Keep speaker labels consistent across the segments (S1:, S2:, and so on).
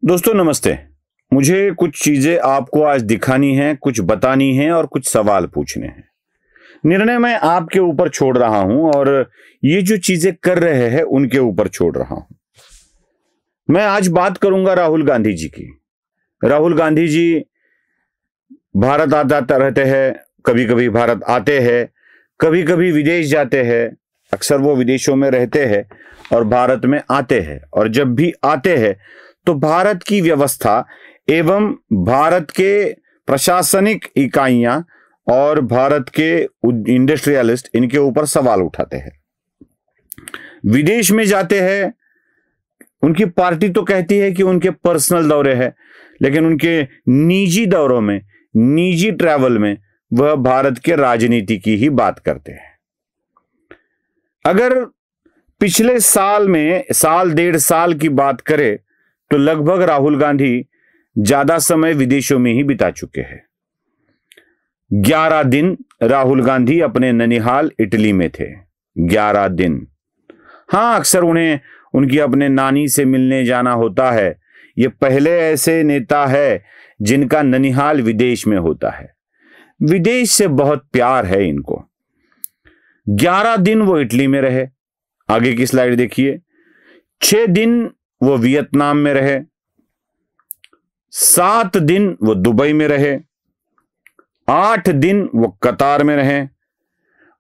S1: दोस्तों नमस्ते। मुझे कुछ चीजें आपको आज दिखानी हैं, कुछ बतानी हैं और कुछ सवाल पूछने हैं। निर्णय मैं आपके ऊपर छोड़ रहा हूं और ये जो चीजें कर रहे हैं उनके ऊपर छोड़ रहा हूं। मैं आज बात करूंगा राहुल गांधी जी की। राहुल गांधी जी भारत आता रहते हैं, कभी कभी भारत आते हैं, कभी कभी विदेश जाते हैं। अक्सर वो विदेशों में रहते हैं और भारत में आते हैं, और जब भी आते हैं तो भारत की व्यवस्था एवं भारत के प्रशासनिक इकाइयां और भारत के इंडस्ट्रियलिस्ट इनके ऊपर सवाल उठाते हैं। विदेश में जाते हैं, उनकी पार्टी तो कहती है कि उनके पर्सनल दौरे हैं, लेकिन उनके निजी दौरों में, निजी ट्रैवल में वह भारत के राजनीति की ही बात करते हैं। अगर पिछले साल में साल डेढ़ साल की बात करें तो लगभग राहुल गांधी ज्यादा समय विदेशों में ही बिता चुके हैं। 11 दिन राहुल गांधी अपने ननिहाल इटली में थे। 11 दिन। हां, अक्सर उन्हें उनकी अपने नानी से मिलने जाना होता है। ये पहले ऐसे नेता है जिनका ननिहाल विदेश में होता है। विदेश से बहुत प्यार है इनको। 11 दिन वो इटली में रहे। आगे की स्लाइड देखिए। 6 दिन वो वियतनाम में रहे। 7 दिन वो दुबई में रहे। 8 दिन वो कतार में रहे।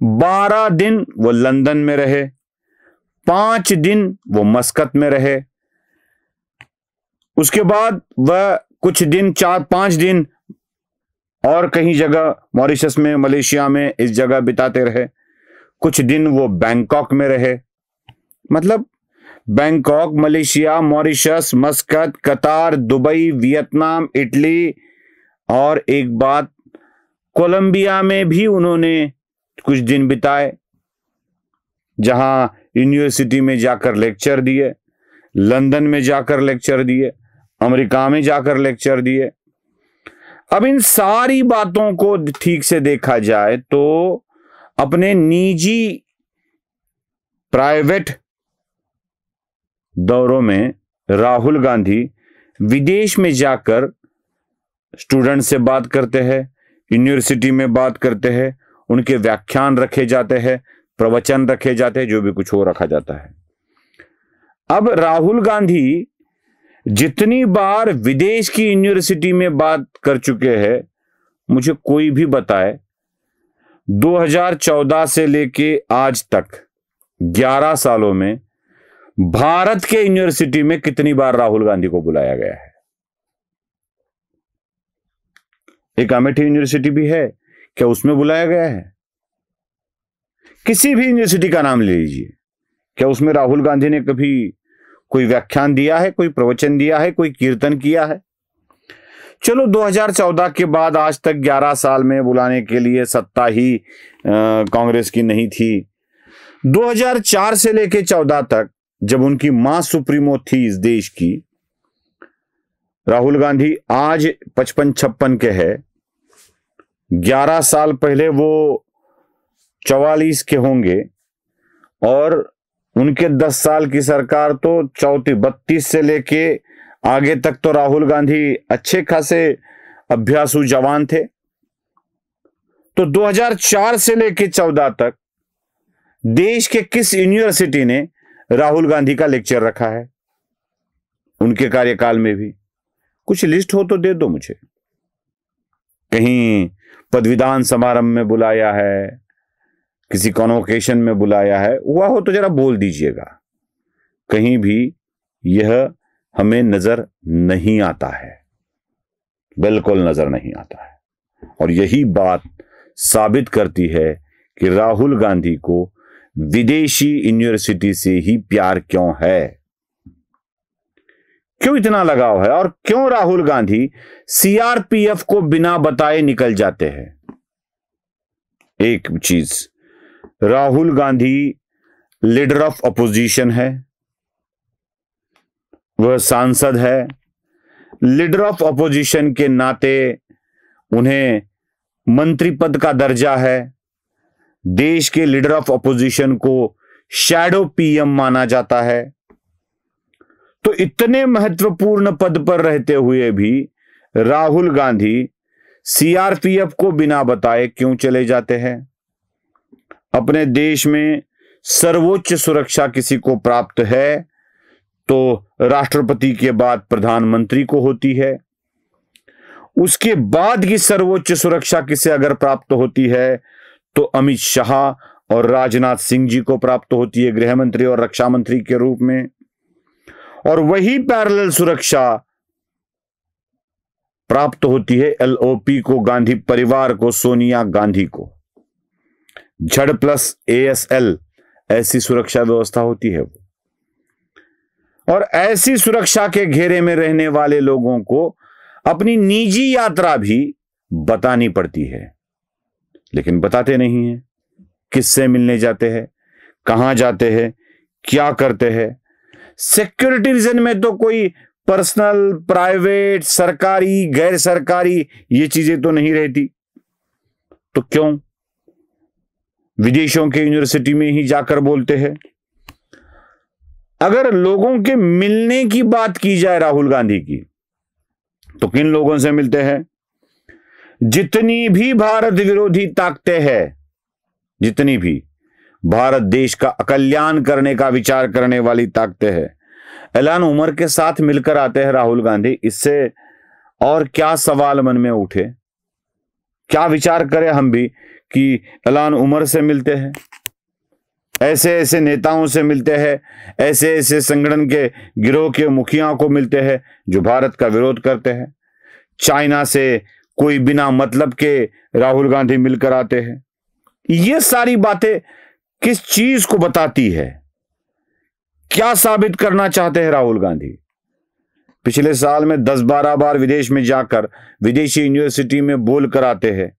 S1: 12 दिन वो लंदन में रहे। 5 दिन वो मस्कत में रहे। उसके बाद वह कुछ दिन 4-5 दिन और कहीं जगह मॉरिशस में, मलेशिया में, इस जगह बिताते रहे। कुछ दिन वो बैंकॉक में रहे। मतलब बैंकॉक, मलेशिया, मॉरिशस, मस्कत, कतार, दुबई, वियतनाम, इटली, और एक बात, कोलंबिया में भी उन्होंने कुछ दिन बिताए, जहां यूनिवर्सिटी में जाकर लेक्चर दिए, लंदन में जाकर लेक्चर दिए, अमेरिका में जाकर लेक्चर दिए। अब इन सारी बातों को ठीक से देखा जाए तो अपने निजी प्राइवेट दौरों में राहुल गांधी विदेश में जाकर स्टूडेंट से बात करते हैं, यूनिवर्सिटी में बात करते हैं, उनके व्याख्यान रखे जाते हैं, प्रवचन रखे जाते हैं, जो भी कुछ हो रखा जाता है। अब राहुल गांधी जितनी बार विदेश की यूनिवर्सिटी में बात कर चुके हैं, मुझे कोई भी बताए 2014 से लेके आज तक 11 सालों में भारत के यूनिवर्सिटी में कितनी बार राहुल गांधी को बुलाया गया है। एक अमेठी यूनिवर्सिटी भी है, क्या उसमें बुलाया गया है? किसी भी यूनिवर्सिटी का नाम ले लीजिए, क्या उसमें राहुल गांधी ने कभी कोई व्याख्यान दिया है, कोई प्रवचन दिया है, कोई कीर्तन किया है? चलो 2014 के बाद आज तक 11 साल में बुलाने के लिए सत्ता ही कांग्रेस की नहीं थी। 2004 से लेके 14 तक, जब उनकी मां सुप्रीमो थी इस देश की, राहुल गांधी आज 55-56 के हैं। 11 साल पहले वो 44 के होंगे, और उनके 10 साल की सरकार तो 32 से लेके आगे तक तो राहुल गांधी अच्छे खासे अभ्यासु जवान थे। तो 2004 से लेके 14 तक देश के किस यूनिवर्सिटी ने राहुल गांधी का लेक्चर रखा है? उनके कार्यकाल में भी कुछ लिस्ट हो तो दे दो मुझे। कहीं पदवीदान समारंभ में बुलाया है, किसी कॉन्वोकेशन में बुलाया है, हुआ हो तो जरा बोल दीजिएगा। कहीं भी यह हमें नजर नहीं आता है, बिल्कुल नजर नहीं आता है। और यही बात साबित करती है कि राहुल गांधी को विदेशी यूनिवर्सिटी से ही प्यार क्यों है, क्यों इतना लगाव है, और क्यों राहुल गांधी सीआरपीएफ को बिना बताए निकल जाते हैं। एक चीज, Rahul Gandhi leader of opposition है, वह सांसद है। लीडर ऑफ अपोजिशन के नाते उन्हें मंत्री पद का दर्जा है। देश के लीडर ऑफ अपोजिशन को शैडो पीएम माना जाता है। तो इतने महत्वपूर्ण पद पर रहते हुए भी राहुल गांधी सीआरपीएफ को बिना बताए क्यों चले जाते हैं? अपने देश में सर्वोच्च सुरक्षा किसी को प्राप्त है तो राष्ट्रपति के बाद प्रधानमंत्री को होती है। उसके बाद की सर्वोच्च सुरक्षा किसे अगर प्राप्त होती है तो अमित शाह और राजनाथ सिंह जी को प्राप्त होती है, गृह मंत्री और रक्षा मंत्री के रूप में। और वही पैरेलल सुरक्षा प्राप्त होती है एलओपी को, गांधी परिवार को, सोनिया गांधी को। झड़ प्लस एएसएल ऐसी सुरक्षा व्यवस्था होती है वो। और ऐसी सुरक्षा के घेरे में रहने वाले लोगों को अपनी निजी यात्रा भी बतानी पड़ती है, लेकिन बताते नहीं हैं। किससे मिलने जाते हैं, कहां जाते हैं, क्या करते हैं। सिक्योरिटी रीजन में तो कोई पर्सनल, प्राइवेट, सरकारी, गैर सरकारी ये चीजें तो नहीं रहती, तो क्यों विदेशों के यूनिवर्सिटी में ही जाकर बोलते हैं? अगर लोगों के मिलने की बात की जाए राहुल गांधी की, तो किन लोगों से मिलते हैं? जितनी भी भारत विरोधी ताकतें हैं, जितनी भी भारत देश का अकल्याण करने का विचार करने वाली ताकतें हैं, एलान उमर के साथ मिलकर आते हैं राहुल गांधी। इससे और क्या सवाल मन में उठे? क्या विचार करें हम भी कि एलान उमर से मिलते हैं, ऐसे ऐसे नेताओं से मिलते हैं, ऐसे ऐसे संगठन के गिरोह के मुखियाओं को मिलते हैं जो भारत का विरोध करते हैं। चाइना से कोई बिना मतलब के राहुल गांधी मिलकर आते हैं। ये सारी बातें किस चीज को बताती है? क्या साबित करना चाहते हैं राहुल गांधी? पिछले साल में 10-12 बार विदेश में जाकर विदेशी यूनिवर्सिटी में बोल कर आते हैं,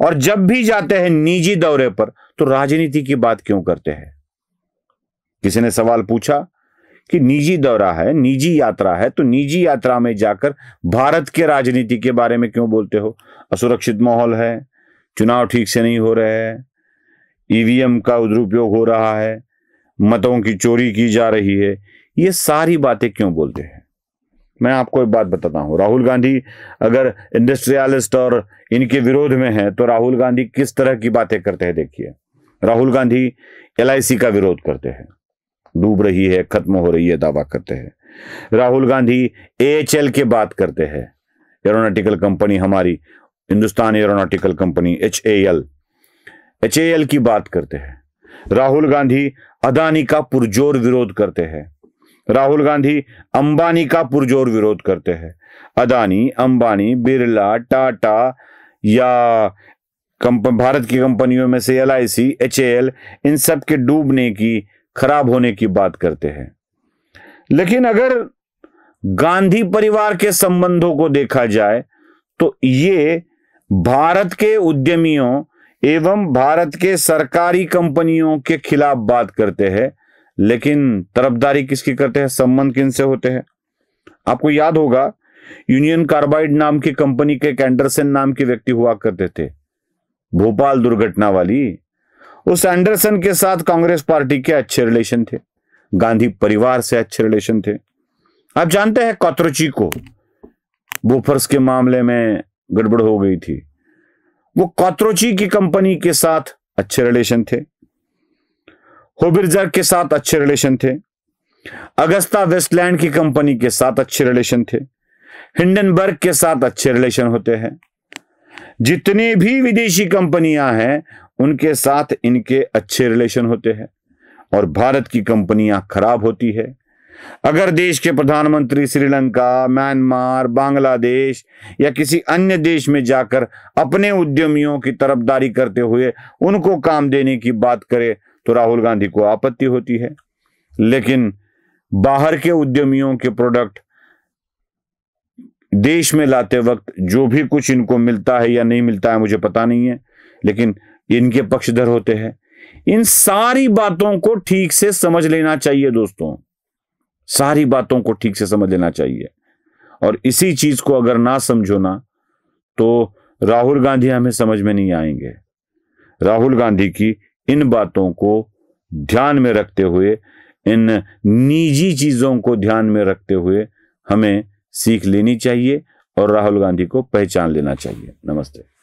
S1: और जब भी जाते हैं निजी दौरे पर तो राजनीति की बात क्यों करते हैं? किसी ने सवाल पूछा कि निजी दौरा है, निजी यात्रा है, तो निजी यात्रा में जाकर भारत के राजनीति के बारे में क्यों बोलते हो? असुरक्षित माहौल है, चुनाव ठीक से नहीं हो रहे हैं, ईवीएम का दुरुपयोग हो रहा है, मतों की चोरी की जा रही है, ये सारी बातें क्यों बोलते हैं? मैं आपको एक बात बताता हूं, राहुल गांधी अगर इंडस्ट्रियलिस्ट और इनके विरोध में है तो राहुल गांधी किस तरह की बातें करते हैं देखिए। राहुल गांधी एलआईसी का विरोध करते हैं, डूब रही है, खत्म हो रही है, दावा करते हैं। राहुल गांधी एएचएल की बात करते हैं, एरोनॉटिकल कंपनी हमारी हिंदुस्तान एरोनॉटिकल कंपनी एचएएल की बात करते हैं। राहुल गांधी अदानी का पुरजोर विरोध करते हैं। राहुल गांधी अंबानी का पुरजोर विरोध करते हैं। अदानी, अंबानी, बिरला, टाटा या भारत की कंपनियों में से एलआईसी, एचएएल, इन सब के डूबने की, खराब होने की बात करते हैं। लेकिन अगर गांधी परिवार के संबंधों को देखा जाए तो ये भारत के उद्यमियों एवं भारत के सरकारी कंपनियों के खिलाफ बात करते हैं, लेकिन तरफदारी किसकी करते हैं? संबंध किनसे होते हैं? आपको याद होगा यूनियन कार्बाइड नाम की कंपनी के एंडरसन नाम के व्यक्ति हुआ करते थे, भोपाल दुर्घटना वाली। उस एंडरसन के साथ कांग्रेस पार्टी के अच्छे रिलेशन थे, गांधी परिवार से अच्छे रिलेशन थे। आप जानते हैं कॉतरुची को बोफर्स के मामले में गड़बड़ हो गई थी, वो कॉतरुची की कंपनी के साथ अच्छे रिलेशन थे, होबिर्जर के साथ अच्छे रिलेशन थे, अगस्ता वेस्टलैंड की कंपनी के साथ अच्छे रिलेशन थे, हिंडनबर्ग के साथ अच्छे रिलेशन होते हैं। जितने भी विदेशी कंपनियां हैं उनके साथ इनके अच्छे रिलेशन होते हैं, और भारत की कंपनियां खराब होती है। अगर देश के प्रधानमंत्री श्रीलंका, म्यांमार, बांग्लादेश या किसी अन्य देश में जाकर अपने उद्यमियों की तरफदारी करते हुए उनको काम देने की बात करे तो राहुल गांधी को आपत्ति होती है। लेकिन बाहर के उद्यमियों के प्रोडक्ट देश में लाते वक्त जो भी कुछ इनको मिलता है या नहीं मिलता है मुझे पता नहीं है, लेकिन इनके पक्षधर होते हैं। इन सारी बातों को ठीक से समझ लेना चाहिए दोस्तों, सारी बातों को ठीक से समझ लेना चाहिए। और इसी चीज को अगर ना समझो ना तो राहुल गांधी हमें समझ में नहीं आएंगे। राहुल गांधी की इन बातों को ध्यान में रखते हुए इन निजी चीजों को ध्यान में रखते हुए हमें सीख लेनी चाहिए और राहुल गांधी को पहचान लेना चाहिए। नमस्ते।